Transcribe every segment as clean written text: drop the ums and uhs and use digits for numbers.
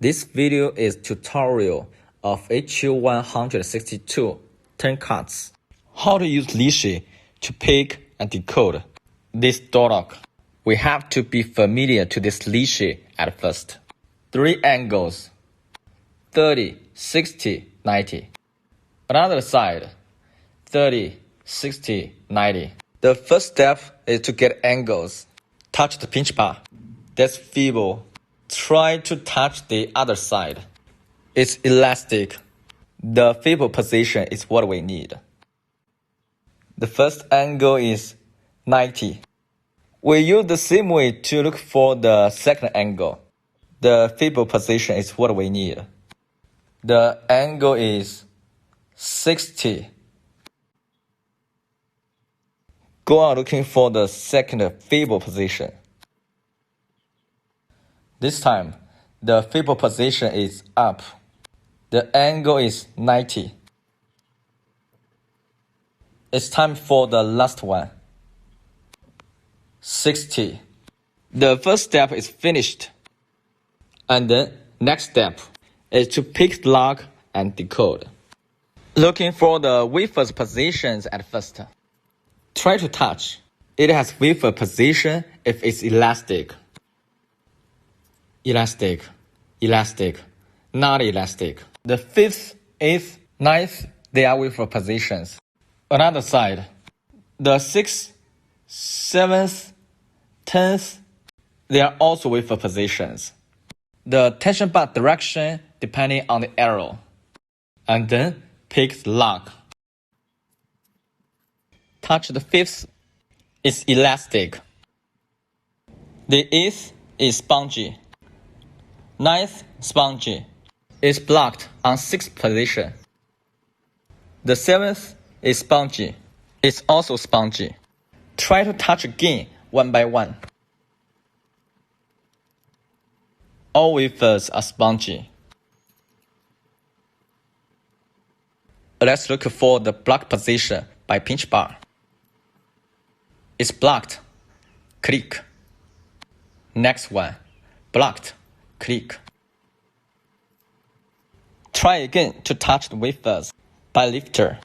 This video is tutorial of HU162T-10 cards. How to use Lishi to pick and decode this door lock. We have to be familiar to this Lishi at first. 3 angles, 30, 60, 90. Another side, 30, 60, 90. The first step is to get angles. Touch the pinch bar. That's feeble. Try to touch the other side. It's elastic. The feeble position is what we need. The first angle is 90. We use the same way to look for the second angle. The feeble position is what we need. The angle is 60. Go on looking for the second feeble position. This time, the feeble position is up. The angle is 90. It's time for the last one. 60. The first step is finished. And then next step is to pick the lock and decode. Looking for the wafer's positions at first. Try to touch. It has wafer position if it's elastic. Elastic, elastic, not elastic. The 5th, 8th, 9th, they are wafer positions. Another side. The 6th, 7th, 10th, they are also wafer positions. The tension bar direction depending on the arrow. And then pick the lock. Touch the 5th, it's elastic. The 8th is spongy. 9th, spongy. It's blocked on 6th position. The 7th is spongy. It's also spongy. Try to touch again one by one. All wafers are spongy. Let's look for the block position by pinch bar. It's blocked. Click. Next one. Blocked. Click. Try again to touch the wafers by lifter.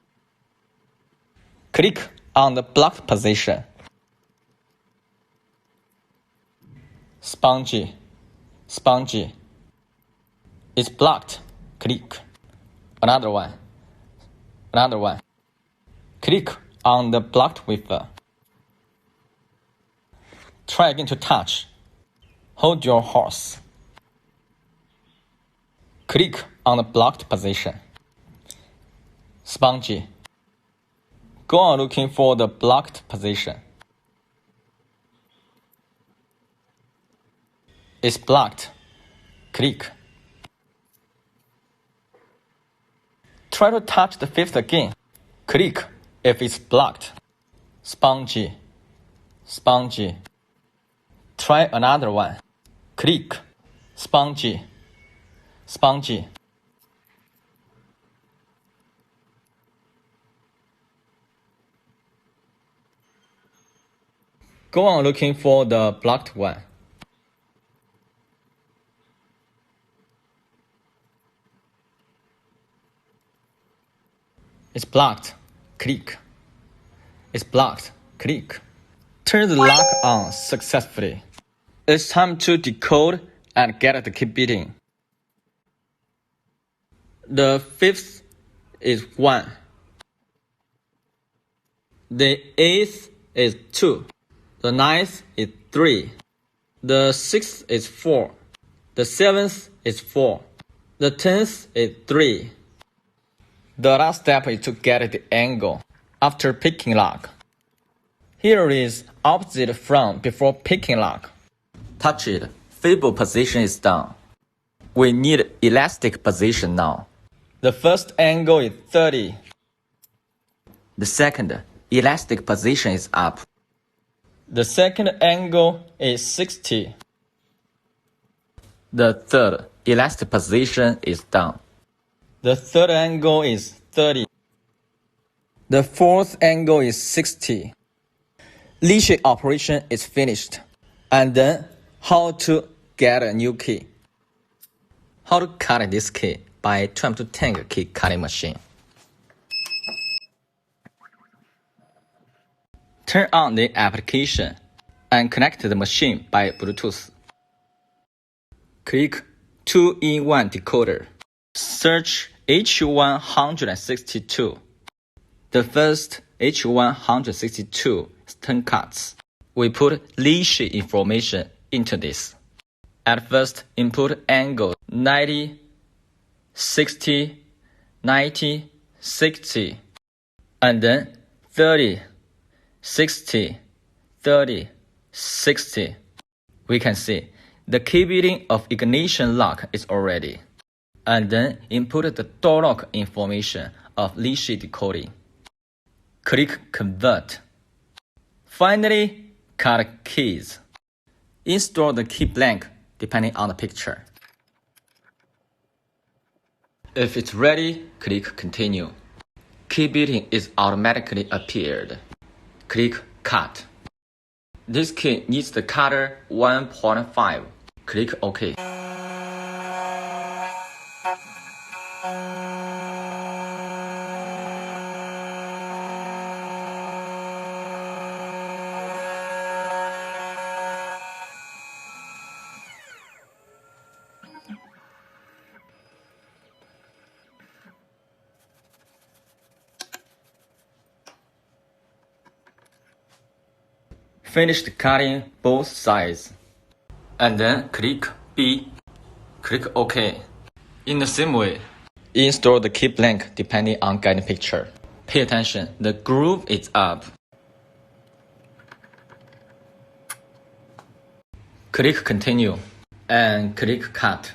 Click on the blocked position. Spongy. Spongy. It's blocked. Click. Another one. Another one. Click on the blocked wafer. Try again to touch. Hold your horse. Click on the blocked position. Spongy. Go on looking for the blocked position. It's blocked. Click. Try to touch the 5th again. Click if it's blocked. Spongy. Spongy. Try another one. Click. Spongy. Spongy. Go on looking for the blocked one. It's blocked. Click. It's blocked. Click. Turn the lock on successfully. It's time to decode and get the key beating. The 5th is 1. The 8th is 2. The 9th is 3. The 6th is 4. The 7th is 4. The 10th is 3. The last step is to get the angle after picking lock. Here is opposite from before picking lock. Touch it. Feeble position is done. We need elastic position now. The first angle is 30. The second, elastic position is up. The second angle is 60. The third, elastic position is down. The third angle is 30. The fourth angle is 60. Lishi operation is finished. And then how to get a new key. How to cut this key by 12-tank key cutting machine. Turn on the application and connect the machine by Bluetooth. Click 2-in-1 decoder. Search HU162. The first HU162 10 cuts. We put Lishi information into this. At first, input angle 90, 60, 90, 60, and then 30, 60, 30, 60. We can see the key binding of ignition lock is already. And then input the door lock information of Lishi decoding. Click Convert. Finally, cut keys. Install the key blank depending on the picture. If it's ready, click Continue. Key binding is automatically appeared. Click Cut. This key needs the cutter 1.5. Click OK. Finish cutting both sides. And then click B. Click OK. In the same way, install the key blank depending on guiding picture. Pay attention, the groove is up. Click Continue and click Cut.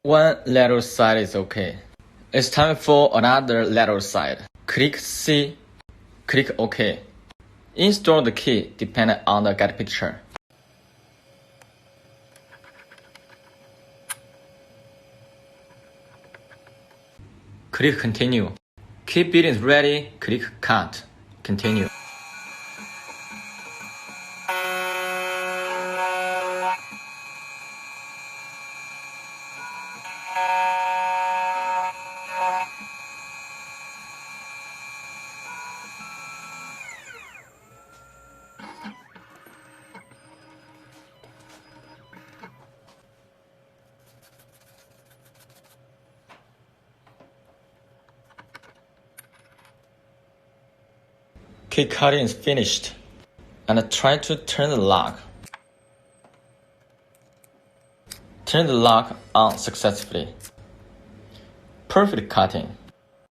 One lateral side is okay. It's time for another lateral side. Click C. Click OK. Install the key depending on the guide picture. Click Continue. Key binding is ready. Click Cut. Continue. Key cutting is finished, and try to turn the lock. Turn the lock on successfully. Perfect cutting.